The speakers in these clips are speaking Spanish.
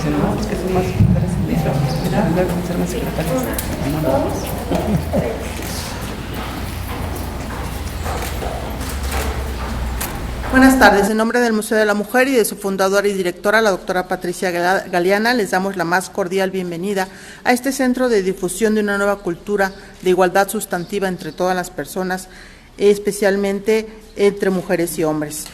mencionamos que son más secretarios. Buenas tardes. En nombre del Museo de la Mujer y de su fundadora y directora, la doctora Patricia Galeana, les damos la más cordial bienvenida a este centro de difusión de una nueva cultura de igualdad sustantiva entre todas las personas, especialmente entre mujeres y hombres.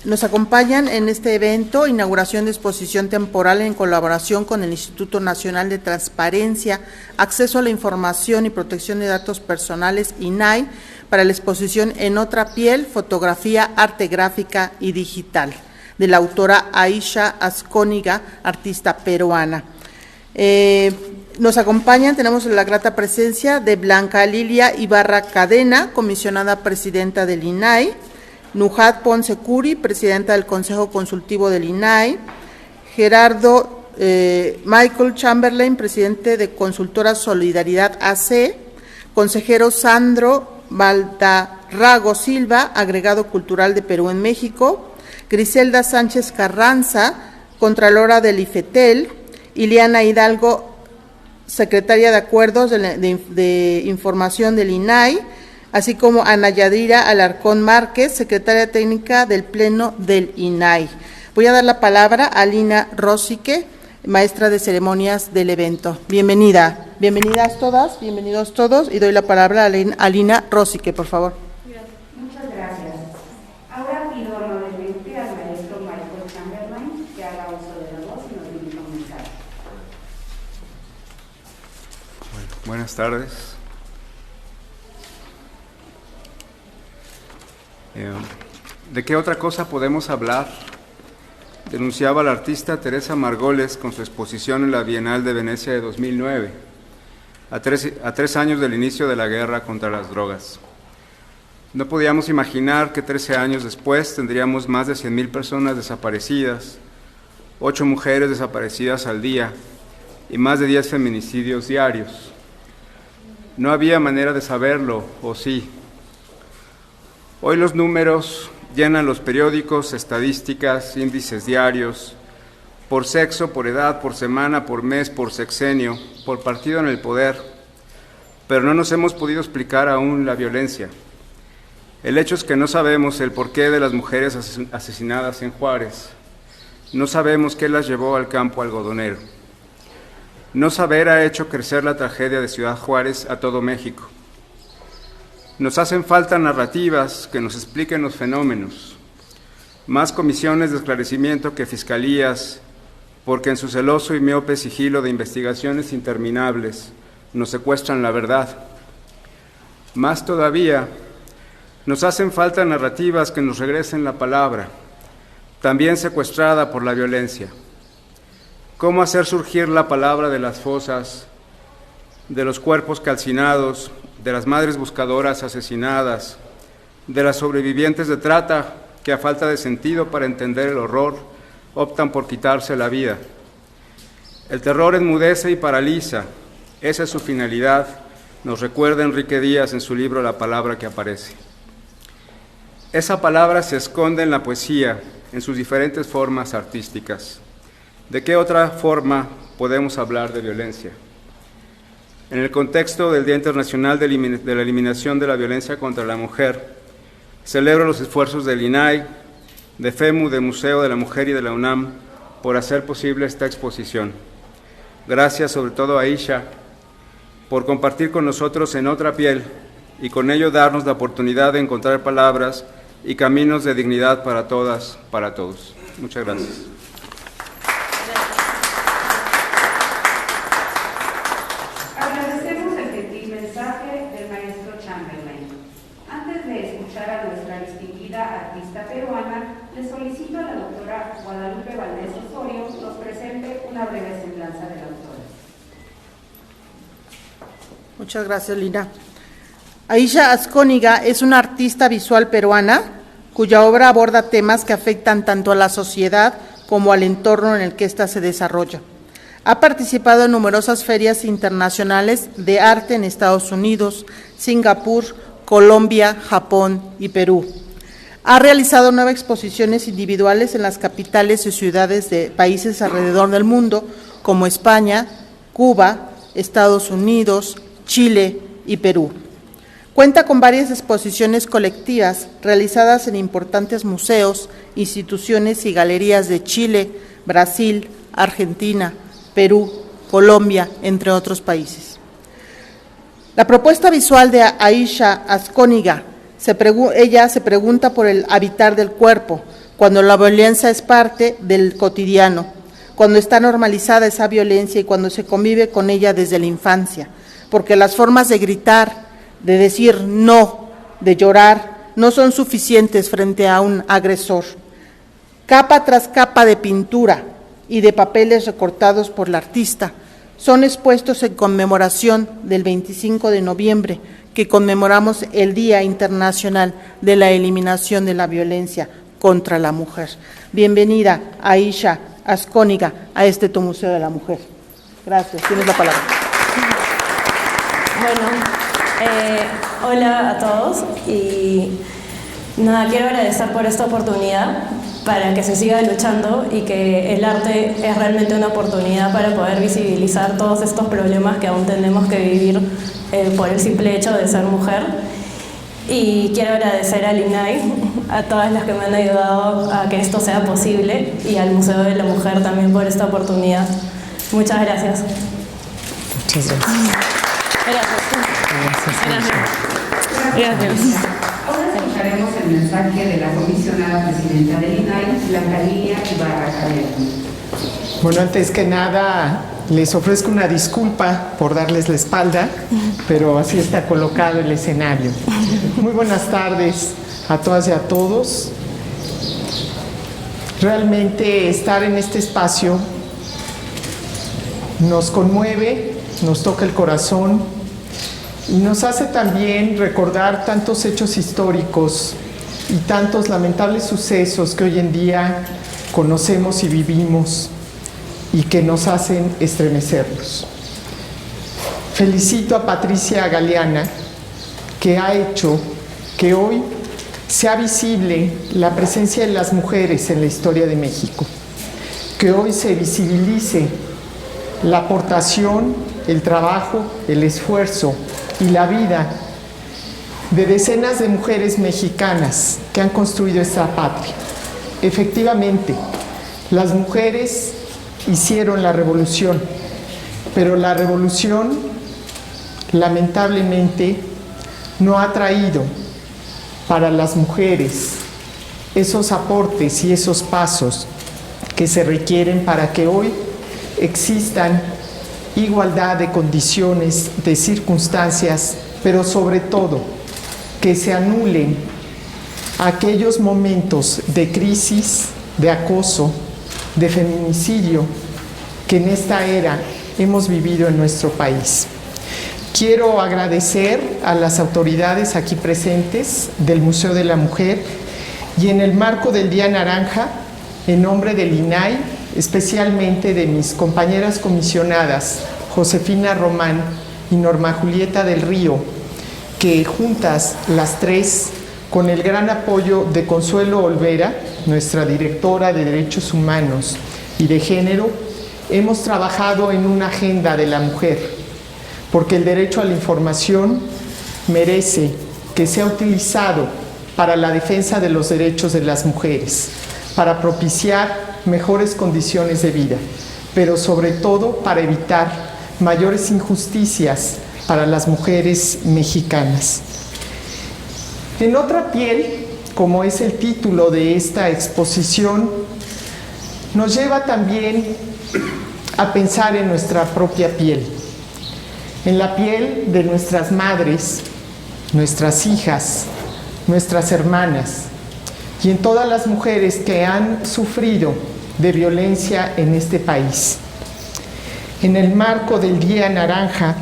Nos acompañan en este evento, inauguración de exposición temporal en colaboración con el Instituto Nacional de Transparencia, Acceso a la Información y Protección de Datos Personales, INAI, para la exposición En otra piel, fotografía, arte gráfica y digital, de la autora Aisha Azcóniga, artista peruana. Nos acompañan, tenemos la grata presencia de Blanca Lilia Ibarra Cadena, comisionada presidenta del INAI, Nujat Ponce Curi, presidenta del Consejo Consultivo del INAI, Gerardo Michael Chamberlain, presidente de Consultora Solidaridad AC, consejero Sandro Valdarrago Silva, agregado cultural de Perú en México, Griselda Sánchez Carranza, contralora del IFETEL, Ileana Hidalgo, secretaria de Acuerdos de Información del INAI, así como Ana Yadira Alarcón Márquez, secretaria técnica del Pleno del INAI. Voy a dar la palabra a Lina Rosique, maestra de ceremonias del evento. Bienvenida. Bienvenidas todas, bienvenidos todos, y doy la palabra a Lina Rosique, por favor. Muchas gracias. Ahora pido amablemente al maestro Michael Chamberlain que haga uso de la voz y nos dirija un mensaje. Buenas tardes. ¿De qué otra cosa podemos hablar? Denunciaba la artista Teresa Margoles con su exposición en la Bienal de Venecia de 2009, a tres años del inicio de la guerra contra las drogas. No podíamos imaginar que 13 años después tendríamos más de 100,000 personas desaparecidas, 8 mujeres desaparecidas al día y más de 10 feminicidios diarios. No había manera de saberlo, ¿o sí? Hoy los números llenan los periódicos, estadísticas, índices diarios, por sexo, por edad, por semana, por mes, por sexenio, por partido en el poder, pero no nos hemos podido explicar aún la violencia. El hecho es que no sabemos el porqué de las mujeres asesinadas en Juárez, no sabemos qué las llevó al campo algodonero. No saber ha hecho crecer la tragedia de Ciudad Juárez a todo México. Nos hacen falta narrativas que nos expliquen los fenómenos, más comisiones de esclarecimiento que fiscalías, porque en su celoso y miope sigilo de investigaciones interminables nos secuestran la verdad. Más todavía, nos hacen falta narrativas que nos regresen la palabra, también secuestrada por la violencia. ¿Cómo hacer surgir la palabra de las fosas, de los cuerpos calcinados, de las madres buscadoras asesinadas, de las sobrevivientes de trata que a falta de sentido para entender el horror optan por quitarse la vida? El terror enmudece y paraliza, esa es su finalidad, nos recuerda Enrique Díaz en su libro La palabra que aparece. Esa palabra se esconde en la poesía, en sus diferentes formas artísticas. ¿De qué otra forma podemos hablar de violencia? En el contexto del Día Internacional de la Eliminación de la Violencia contra la Mujer, celebro los esfuerzos del INAI, de FEMU, del Museo de la Mujer y de la UNAM por hacer posible esta exposición. Gracias sobre todo a Aisha por compartir con nosotros En otra piel y con ello darnos la oportunidad de encontrar palabras y caminos de dignidad para todas, para todos. Muchas gracias. Artista peruana, le solicito a la doctora Guadalupe Valdés Osorio nos presente una breve semblanza de la autora. Muchas gracias, Lina. Aisha Azcóniga es una artista visual peruana cuya obra aborda temas que afectan tanto a la sociedad como al entorno en el que ésta se desarrolla. Ha participado en numerosas ferias internacionales de arte en Estados Unidos, Singapur, Colombia, Japón y Perú. Ha realizado 9 exposiciones individuales en las capitales y ciudades de países alrededor del mundo, como España, Cuba, Estados Unidos, Chile y Perú. Cuenta con varias exposiciones colectivas realizadas en importantes museos, instituciones y galerías de Chile, Brasil, Argentina, Perú, Colombia, entre otros países. La propuesta visual de Aisha Azcóniga, ella se pregunta por el habitar del cuerpo, cuando la violencia es parte del cotidiano, cuando está normalizada esa violencia y cuando se convive con ella desde la infancia, porque las formas de gritar, de decir no, de llorar, no son suficientes frente a un agresor. Capa tras capa de pintura y de papeles recortados por la artista son expuestos en conmemoración del 25 de noviembre, que conmemoramos el Día Internacional de la Eliminación de la Violencia contra la Mujer. Bienvenida, Aisha Azcóniga, a tu Museo de la Mujer. Gracias, tienes la palabra. Bueno, hola a todos y nada, quiero agradecer por esta oportunidad para que se siga luchando y que el arte es realmente una oportunidad para poder visibilizar todos estos problemas que aún tenemos que vivir por el simple hecho de ser mujer. Y quiero agradecer al INAI, a todas las que me han ayudado a que esto sea posible y al Museo de la Mujer también por esta oportunidad. Muchas gracias. Muchas gracias. Gracias. Ahora escucharemos el mensaje de la comisionada presidenta del INAI, Blanca Lilia Ibarra Calderón. Bueno, antes que nada, les ofrezco una disculpa por darles la espalda, pero así está colocado el escenario. Muy buenas tardes a todas y a todos. Realmente estar en este espacio nos conmueve, nos toca el corazón y nos hace también recordar tantos hechos históricos y tantos lamentables sucesos que hoy en día conocemos y vivimos y que nos hacen estremecernos. Felicito a Patricia Galeana, que ha hecho que hoy sea visible la presencia de las mujeres en la historia de México, que hoy se visibilice la aportación, el trabajo, el esfuerzo y la vida de decenas de mujeres mexicanas que han construido esta patria. Efectivamente, las mujeres hicieron la revolución, pero la revolución lamentablemente no ha traído para las mujeres esos aportes y esos pasos que se requieren para que hoy existan igualdad de condiciones, de circunstancias, pero sobre todo que se anulen aquellos momentos de crisis, de acoso, de feminicidio que en esta era hemos vivido en nuestro país. Quiero agradecer a las autoridades aquí presentes del Museo de la Mujer y en el marco del Día Naranja, en nombre del INAI, especialmente de mis compañeras comisionadas Josefina Román y Norma Julieta del Río, que juntas las tres, con el gran apoyo de Consuelo Olvera, nuestra directora de Derechos Humanos y de Género, hemos trabajado en una agenda de la mujer, porque el derecho a la información merece que sea utilizado para la defensa de los derechos de las mujeres, para propiciar mejores condiciones de vida, pero sobre todo para evitar mayores injusticias para las mujeres mexicanas. En otra piel, como es el título de esta exposición, nos lleva también a pensar en nuestra propia piel, en la piel de nuestras madres, nuestras hijas, nuestras hermanas y en todas las mujeres que han sufrido de violencia en este país. En el marco del Día Naranja,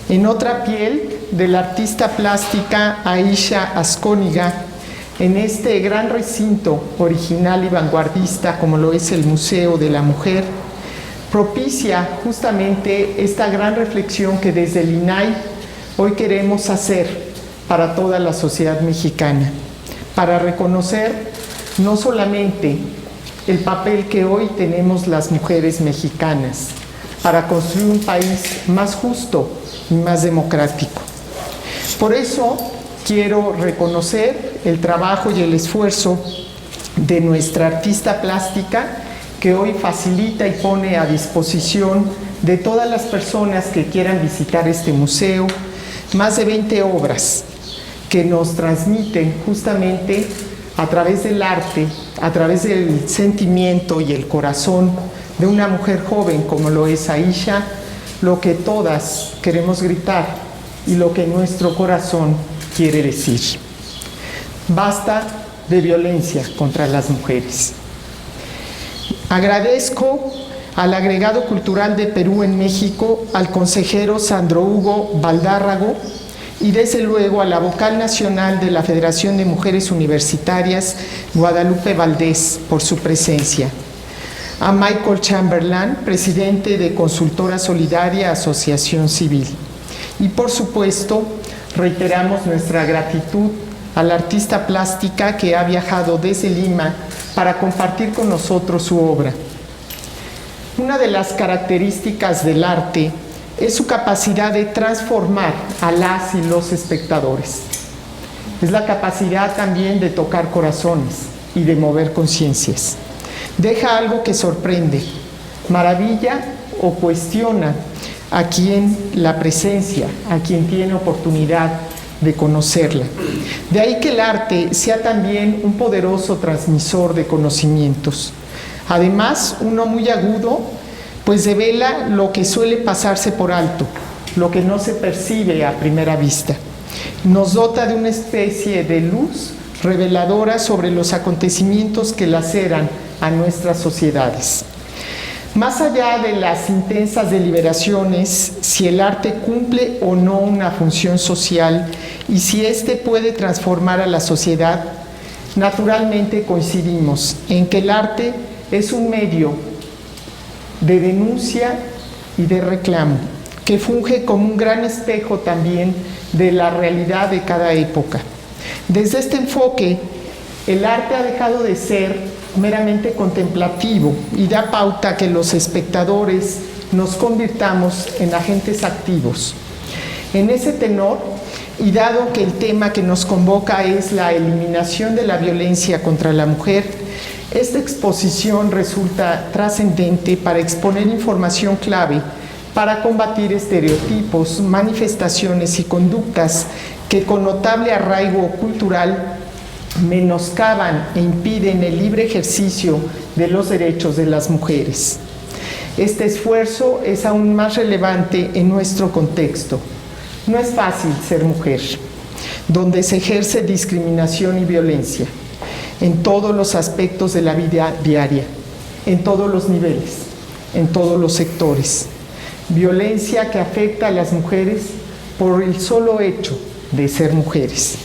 en otra piel de la artista plástica Aisha Azcóniga, en este gran recinto original y vanguardista como lo es el Museo de la Mujer, propicia justamente esta gran reflexión que desde el INAI hoy queremos hacer para toda la sociedad mexicana, para reconocer no solamente el papel que hoy tenemos las mujeres mexicanas para construir un país más justo y más democrático. Por eso quiero reconocer el trabajo y el esfuerzo de nuestra artista plástica, que hoy facilita y pone a disposición de todas las personas que quieran visitar este museo más de 20 obras que nos transmiten justamente a través del arte, a través del sentimiento y el corazón de una mujer joven como lo es Aisha, lo que todas queremos gritar y lo que nuestro corazón quiere decir. Basta de violencia contra las mujeres. Agradezco al Agregado Cultural de Perú en México, al consejero Sandro Hugo Valdárrago y desde luego a la vocal nacional de la Federación de Mujeres Universitarias, Guadalupe Valdés, por su presencia. A Michael Chamberlain, presidente de Consultora Solidaria Asociación Civil. Y por supuesto, reiteramos nuestra gratitud a la artista plástica que ha viajado desde Lima para compartir con nosotros su obra. Una de las características del arte es su capacidad de transformar a las y los espectadores. Es la capacidad también de tocar corazones y de mover conciencias. Deja algo que sorprende, maravilla o cuestiona a quien la presencia, a quien tiene oportunidad de conocerla. De ahí que el arte sea también un poderoso transmisor de conocimientos. Además, uno muy agudo, pues devela lo que suele pasarse por alto, lo que no se percibe a primera vista. Nos dota de una especie de luz reveladora sobre los acontecimientos que laceran a nuestras sociedades. Más allá de las intensas deliberaciones, si el arte cumple o no una función social y si éste puede transformar a la sociedad, naturalmente coincidimos en que el arte es un medio de denuncia y de reclamo, que funge como un gran espejo también de la realidad de cada época. Desde este enfoque, el arte ha dejado de ser meramente contemplativo y da pauta a que los espectadores nos convirtamos en agentes activos. En ese tenor, y dado que el tema que nos convoca es la eliminación de la violencia contra la mujer, esta exposición resulta trascendente para exponer información clave para combatir estereotipos, manifestaciones y conductas que con notable arraigo cultural menoscaban e impiden el libre ejercicio de los derechos de las mujeres. Este esfuerzo es aún más relevante en nuestro contexto. No es fácil ser mujer, donde se ejerce discriminación y violencia en todos los aspectos de la vida diaria, en todos los niveles, en todos los sectores. Violencia que afecta a las mujeres por el solo hecho de ser mujeres.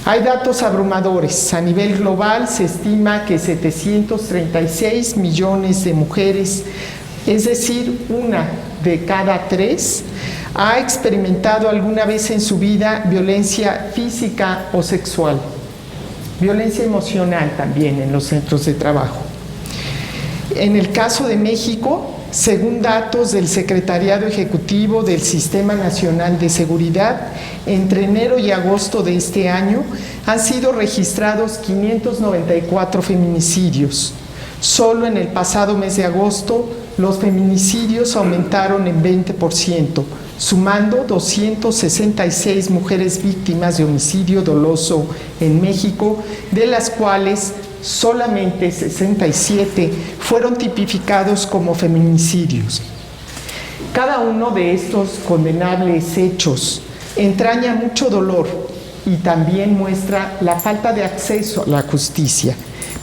Hay datos abrumadores. A nivel global se estima que 736 millones de mujeres, es decir, 1 de cada 3, ha experimentado alguna vez en su vida violencia física o sexual. Violencia emocional también en los centros de trabajo. En el caso de México, según datos del Secretariado Ejecutivo del Sistema Nacional de Seguridad, entre enero y agosto de este año han sido registrados 594 feminicidios. Solo en el pasado mes de agosto, los feminicidios aumentaron en 20%, sumando 266 mujeres víctimas de homicidio doloso en México, de las cuales solamente 67 fueron tipificados como feminicidios. Cada uno de estos condenables hechos entraña mucho dolor y también muestra la falta de acceso a la justicia,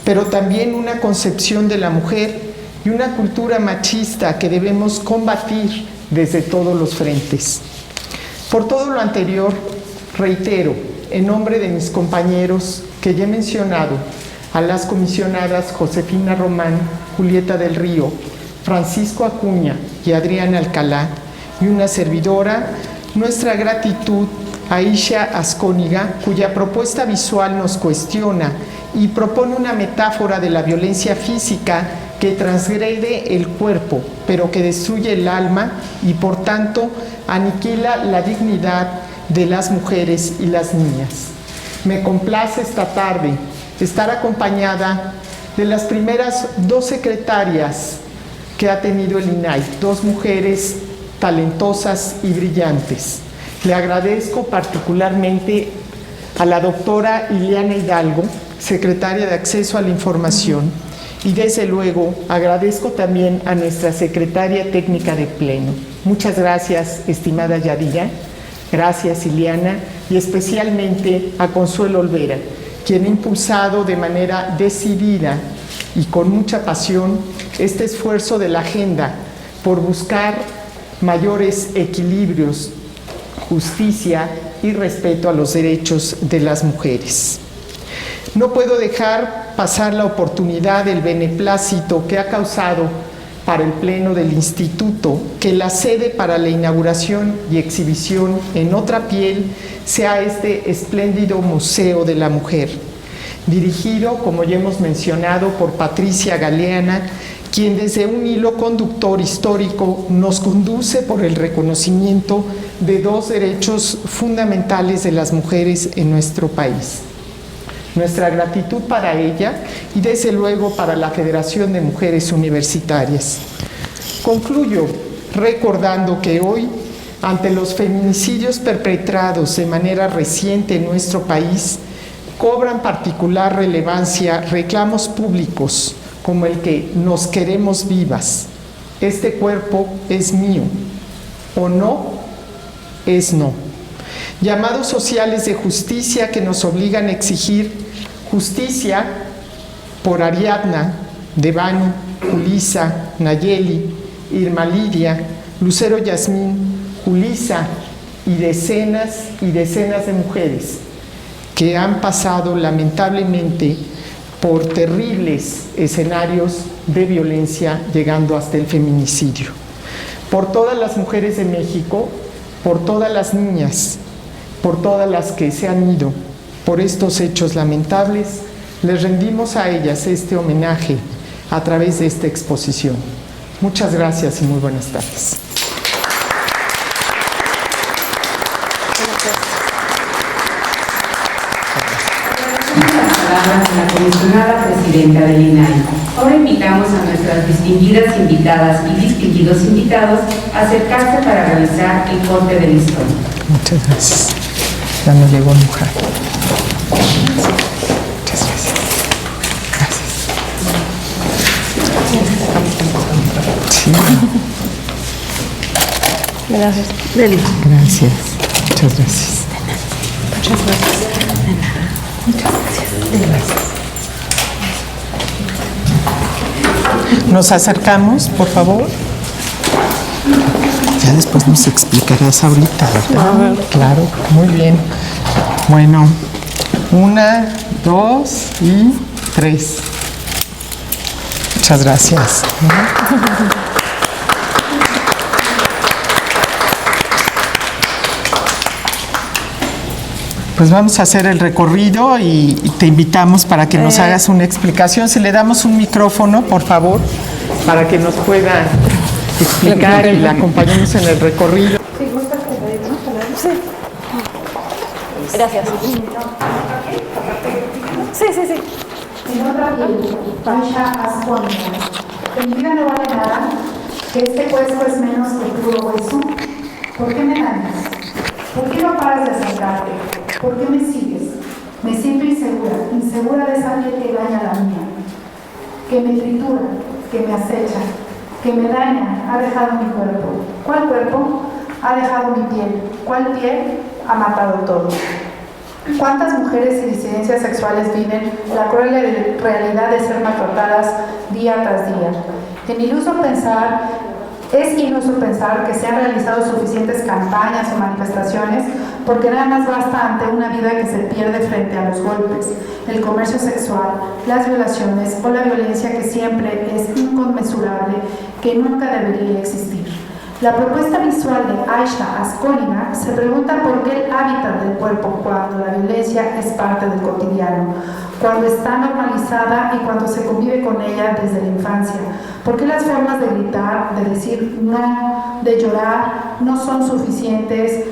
pero también una concepción de la mujer y una cultura machista que debemos combatir desde todos los frentes. Por todo lo anterior, reitero, en nombre de mis compañeros que ya he mencionado, a las comisionadas Josefina Román, Julieta del Río, Francisco Acuña y Adriana Alcalá, y una servidora, nuestra gratitud Aisha Azcóniga, cuya propuesta visual nos cuestiona y propone una metáfora de la violencia física que transgrede el cuerpo, pero que destruye el alma y por tanto aniquila la dignidad de las mujeres y las niñas. Me complace esta tarde estar acompañada de las primeras 2 secretarias que ha tenido el INAI, 2 mujeres talentosas y brillantes. Le agradezco particularmente a la doctora Ileana Hidalgo, secretaria de Acceso a la Información, y desde luego agradezco también a nuestra secretaria técnica de Pleno. Muchas gracias, estimada Yadira, gracias Ileana, y especialmente a Consuelo Olvera, quien ha impulsado de manera decidida y con mucha pasión este esfuerzo de la agenda por buscar mayores equilibrios, justicia y respeto a los derechos de las mujeres. No puedo dejar pasar la oportunidad del beneplácito que ha causado para el Pleno del Instituto que la sede para la inauguración y exhibición en otra piel sea este espléndido Museo de la Mujer, dirigido, como ya hemos mencionado, por Patricia Galeana, quien desde un hilo conductor histórico nos conduce por el reconocimiento de 2 derechos fundamentales de las mujeres en nuestro país. Nuestra gratitud para ella y desde luego para la Federación de Mujeres Universitarias. Concluyo recordando que hoy, ante los feminicidios perpetrados de manera reciente en nuestro país, cobran particular relevancia reclamos públicos como el que nos queremos vivas. Este cuerpo es mío, o no, es no. Llamados sociales de justicia que nos obligan a exigir justicia por Ariadna, Devani, Julisa, Nayeli, Irma Lidia, Lucero Yasmín, Julisa y decenas de mujeres que han pasado lamentablemente por terribles escenarios de violencia, llegando hasta el feminicidio. Por todas las mujeres de México, por todas las niñas, por todas las que se han ido por estos hechos lamentables, les rendimos a ellas este homenaje a través de esta exposición. Muchas gracias y muy buenas tardes. Palabras de la comisionada presidenta del INAI. Ahora invitamos a nuestras distinguidas invitadas y distinguidos invitados a acercarse para realizar el corte de listón. Muchas gracias. Ya me llegó el mujer. Muchas gracias. Gracias. Sí. Gracias. Gracias. Muchas gracias. Muchas gracias. Muchas gracias. Nos acercamos, por favor. Ya después nos explicarás ahorita, ¿verdad? Claro, muy bien. Bueno, 1, 2 y 3. Muchas gracias. Pues vamos a hacer el recorrido y te invitamos para que nos hagas una explicación. Si le damos un micrófono, por favor, para que nos pueda explicar y la acompañemos en el recorrido. Sí. Gracias. Sí. En otra piel, Aisha Azcóniga. En vida no vale nada, que este cuerpo es menos que puro hueso. ¿Por qué me dañas? ¿Por qué no paras de acercarte? ¿Por qué me sigues? Me siento insegura de esa piel que daña la mía, que me tritura, que me acecha, que me daña, ha dejado mi cuerpo. ¿Cuál cuerpo? Ha dejado mi piel. ¿Cuál piel? Ha matado todo. ¿Cuántas mujeres y disidencias sexuales viven la cruel realidad de ser maltratadas día tras día? Es iluso pensar que se han realizado suficientes campañas o manifestaciones, porque nada más basta ante una vida que se pierde frente a los golpes, el comercio sexual, las violaciones o la violencia que siempre es inconmensurable, que nunca debería existir. La propuesta visual de Aisha Ascóniga se pregunta por qué el hábitat del cuerpo cuando la violencia es parte del cotidiano, cuando está normalizada y cuando se convive con ella desde la infancia. ¿Por qué las formas de gritar, de decir no, de llorar, no son suficientes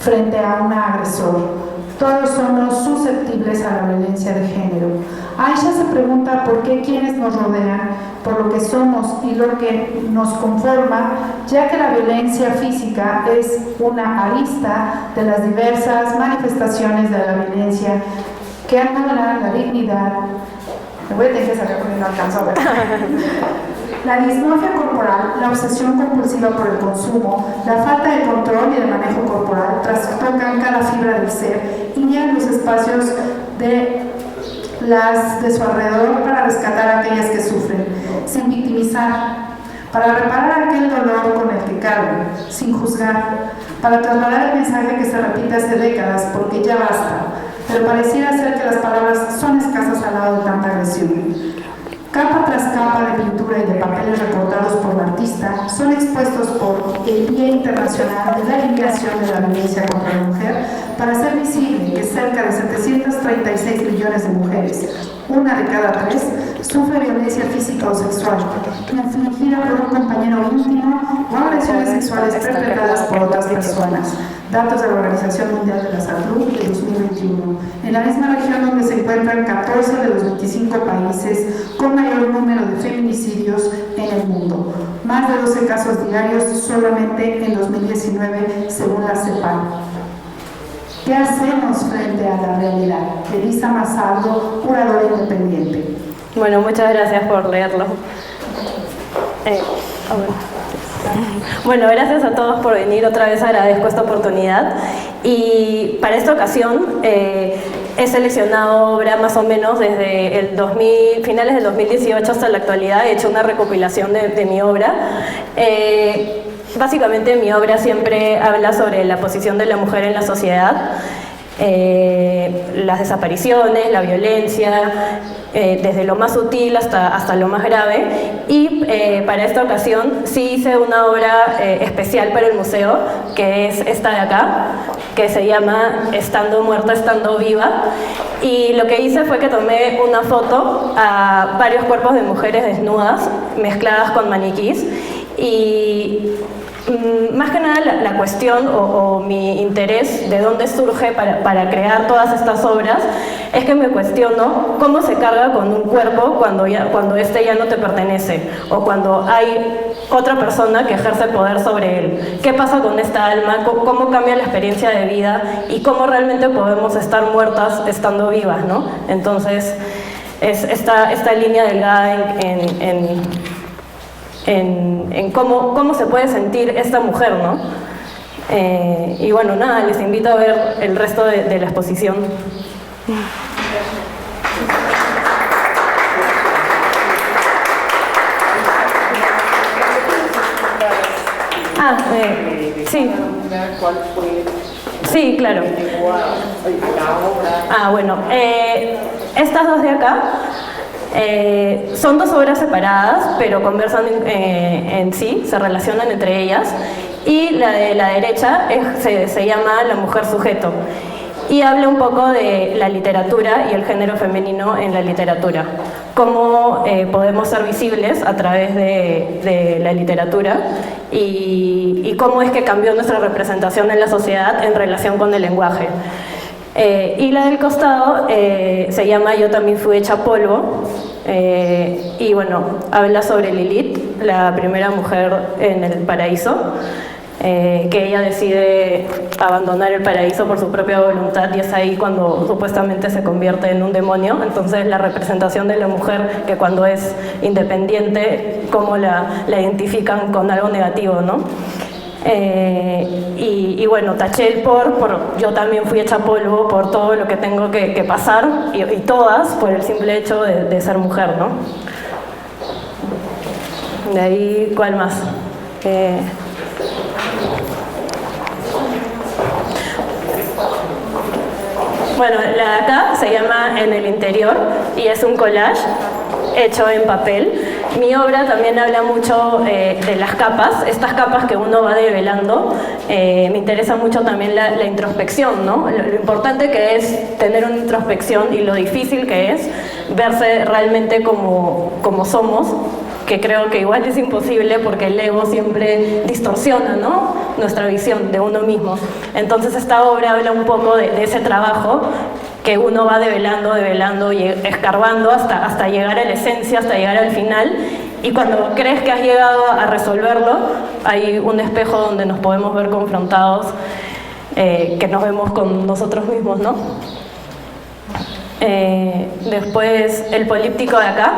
frente a un agresor? Todos somos susceptibles a la violencia de género. Aisha se pregunta por qué quienes nos rodean, por lo que somos y lo que nos conforma, ya que la violencia física es una arista de las diversas manifestaciones de la violencia que anulan la dignidad. Me voy a tener que sacar porque no alcanzo a ver. La dismorfia corporal, la obsesión compulsiva por el consumo, la falta de control y de manejo corporal trastocan cada fibra del ser y llenan los espacios de su alrededor para rescatar a aquellas que sufren, sin victimizar, para reparar aquel dolor con el que cargan, sin juzgar, para trasladar el mensaje que se repite hace décadas porque ya basta, pero pareciera ser que las palabras son escasas al lado de tanta agresión. Capa tras capa de pintura y de papeles recortados por la artista son expuestos por el Día Internacional de la Eliminación de la Violencia contra la Mujer para hacer visible que cerca de 736 millones de mujeres, una de cada 3, sufre violencia física o sexual, infligida por un compañero íntimo o agresiones sexuales perpetradas por otras personas. Datos de la Organización Mundial de la Salud de 2021. En la misma región donde se encuentran 14 de los 25 países con mayor número de feminicidios en el mundo. Más de 12 casos diarios solamente en 2019, según la CEPAL. ¿Qué hacemos frente a la realidad? Elisa Mazaldo, curadora independiente. Bueno, muchas gracias por leerlo. Bueno, gracias a todos por venir otra vez, agradezco esta oportunidad. Y para esta ocasión he seleccionado obra más o menos desde el finales del 2018 hasta la actualidad. He hecho una recopilación de mi obra. Básicamente mi obra siempre habla sobre la posición de la mujer en la sociedad, las desapariciones, la violencia, desde lo más sutil hasta lo más grave. Y para esta ocasión sí hice una obra especial para el museo, que es esta de acá, que se llama Estando muerta, estando viva. Y lo que hice fue que tomé una foto a varios cuerpos de mujeres desnudas, mezcladas con maniquís. Y más que nada la cuestión o mi interés de dónde surge para crear todas estas obras es que me cuestiono cómo se carga con un cuerpo cuando este ya no te pertenece o cuando hay otra persona que ejerce poder sobre él. ¿Qué pasa con esta alma? ¿Cómo cambia la experiencia de vida? Y cómo realmente podemos estar muertas estando vivas, ¿no? Entonces es esta línea delgada en cómo se puede sentir esta mujer, ¿no? Y bueno, nada, les invito a ver el resto de la exposición. Sí. Sí, claro. Bueno, estas dos de acá son dos obras separadas, pero conversan en sí, se relacionan entre ellas. Y la de la derecha se llama La mujer sujeto y habla un poco de la literatura y el género femenino en la literatura. Cómo podemos ser visibles a través de la literatura y cómo es que cambió nuestra representación en la sociedad en relación con el lenguaje. Y la del costado se llama Yo también fui hecha polvo, y bueno, habla sobre Lilith, la primera mujer en el paraíso, que ella decide abandonar el paraíso por su propia voluntad y es ahí cuando supuestamente se convierte en un demonio. Entonces la representación de la mujer que cuando es independiente, cómo la identifican con algo negativo, ¿no? Y bueno, taché el por yo también fui hecha polvo por todo lo que tengo que pasar y todas por el simple hecho de ser mujer, ¿no? De ahí, ¿cuál más? Bueno, la de acá se llama En el interior y es un collage hecho en papel Mi obra también habla mucho de las capas, estas capas que uno va develando. Me interesa mucho también la introspección, ¿no? Lo importante que es tener una introspección y lo difícil que es verse realmente como somos, que creo que igual es imposible porque el ego siempre distorsiona, ¿no?, nuestra visión de uno mismo. Entonces esta obra habla un poco de ese trabajo que uno va develando y escarbando hasta llegar a la esencia, hasta llegar al final, y cuando crees que has llegado a resolverlo, hay un espejo donde nos podemos ver confrontados, que nos vemos con nosotros mismos, ¿no? Después el políptico de acá,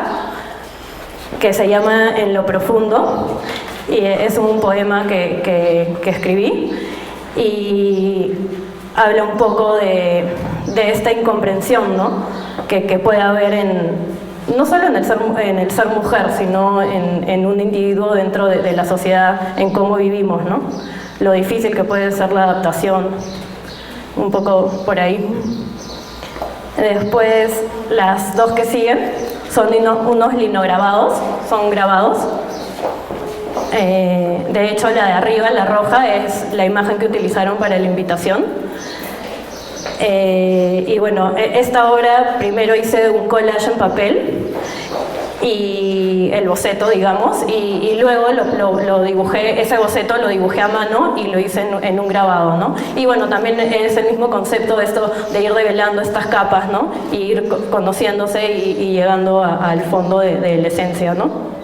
que se llama En lo profundo, y es un poema que escribí y habla un poco de esta incomprensión, ¿no?, que puede haber no solo en el ser mujer, sino en un individuo dentro de la sociedad, en cómo vivimos, ¿no?, lo difícil que puede ser la adaptación, un poco por ahí. Después las dos que siguen son unos linograbados, son grabados. De hecho, la de arriba, la roja, es la imagen que utilizaron para la invitación. Y bueno, esta obra primero hice un collage en papel y el boceto, digamos, y luego lo dibujé, ese boceto lo dibujé a mano y lo hice en un grabado, ¿no? Y bueno, también es el mismo concepto de esto de ir revelando estas capas, ¿no?, y ir conociéndose y llegando al fondo de la esencia, ¿no?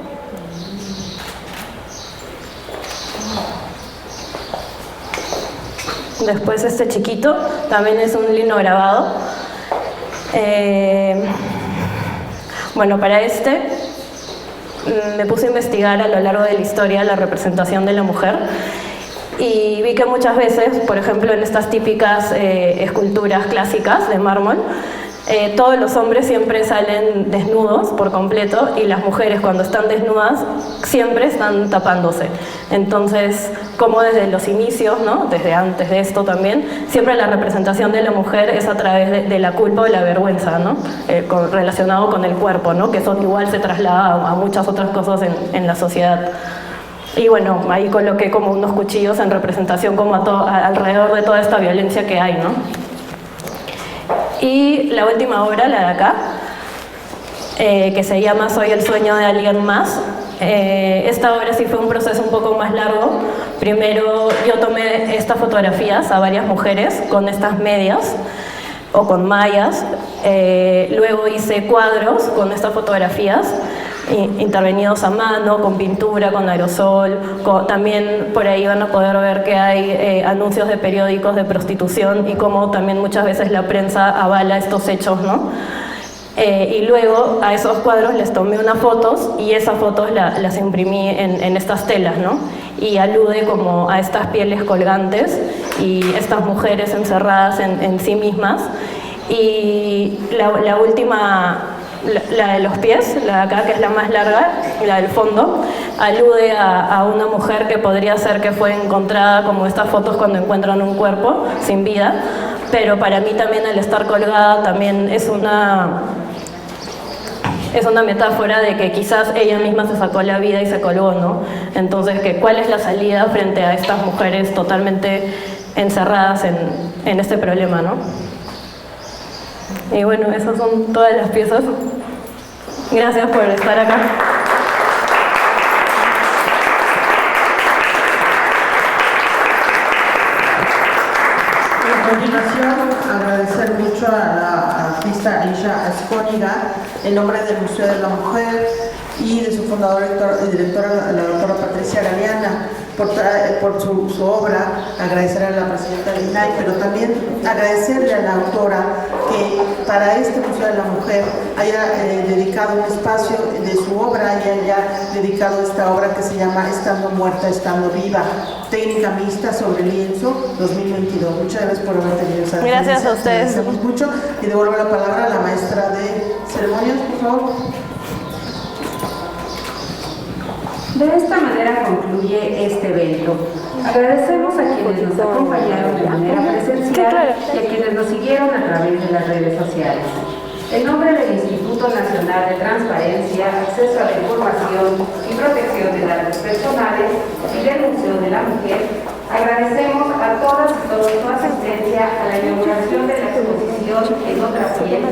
Después este chiquito también es un lino grabado. Bueno, para me puse a investigar a lo largo de la historia la representación de la mujer y vi que muchas veces, por ejemplo, en estas típicas esculturas clásicas de mármol, todos los hombres siempre salen desnudos por completo y las mujeres, cuando están desnudas, siempre están tapándose. Entonces, como desde los inicios, ¿no?, desde antes de esto también, siempre la representación de la mujer es a través de la culpa o la vergüenza, ¿no?, relacionado con el cuerpo, ¿no?, que eso igual se traslada a muchas otras cosas en la sociedad. Y bueno, ahí coloqué como unos cuchillos en representación como alrededor de toda esta violencia que hay, ¿no? Y la última obra, la de acá, que se llama Soy el sueño de alguien más. Esta obra sí fue un proceso un poco más largo. Primero yo tomé estas fotografías a varias mujeres con estas medias o con mallas. Luego hice cuadros con estas fotografías intervenidos a mano, con pintura, con aerosol. También por ahí van a poder ver que hay anuncios de periódicos de prostitución y cómo también muchas veces la prensa avala estos hechos, ¿no? Y luego a esos cuadros les tomé unas fotos y esas fotos las imprimí en estas telas, ¿no? Y alude como a estas pieles colgantes y estas mujeres encerradas en sí mismas. Y la última, la de los pies, la de acá, que es la más larga, la del fondo, alude a una mujer que podría ser que fue encontrada como estas fotos cuando encuentran un cuerpo sin vida, pero para mí también al estar colgada también es una metáfora de que quizás ella misma se sacó la vida y se colgó, ¿no? Entonces, ¿cuál es la salida frente a estas mujeres totalmente encerradas en este problema, ¿no? Y bueno, esas son todas las piezas. Gracias por estar acá. A continuación, agradecer mucho a la artista Aisha Azcóniga, en nombre del Museo de la Mujer y de su fundadora y directora, la doctora Patricia Galeana, por su obra, agradecer a la presidenta del INAI, pero también agradecerle a la autora que para este Museo de la Mujer haya dedicado un espacio de su obra y haya dedicado esta obra que se llama Estando muerta, estando viva, técnica mixta sobre lienzo 2022. Muchas gracias por haber tenido esa referencia. Gracias a ustedes. Agradecemos mucho y devuelvo la palabra a la maestra de ceremonias, por favor. De esta manera concluye este evento. Agradecemos a quienes nos acompañaron de manera presencial y a quienes nos siguieron a través de las redes sociales. En nombre del Instituto Nacional de Transparencia, Acceso a la Información y Protección de Datos Personales y del Museo de la Mujer, agradecemos a todas y todos su asistencia a la inauguración de la exposición En Otra Piel,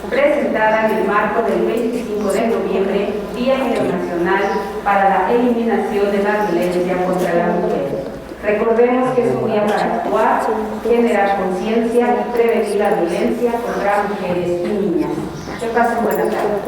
presentada en el marco del 25 de noviembre, Día Internacional para la Eliminación de la Violencia contra la Mujer. Recordemos que es un día para actuar, generar conciencia y prevenir la violencia contra mujeres y niñas. Que pasen buenas tardes.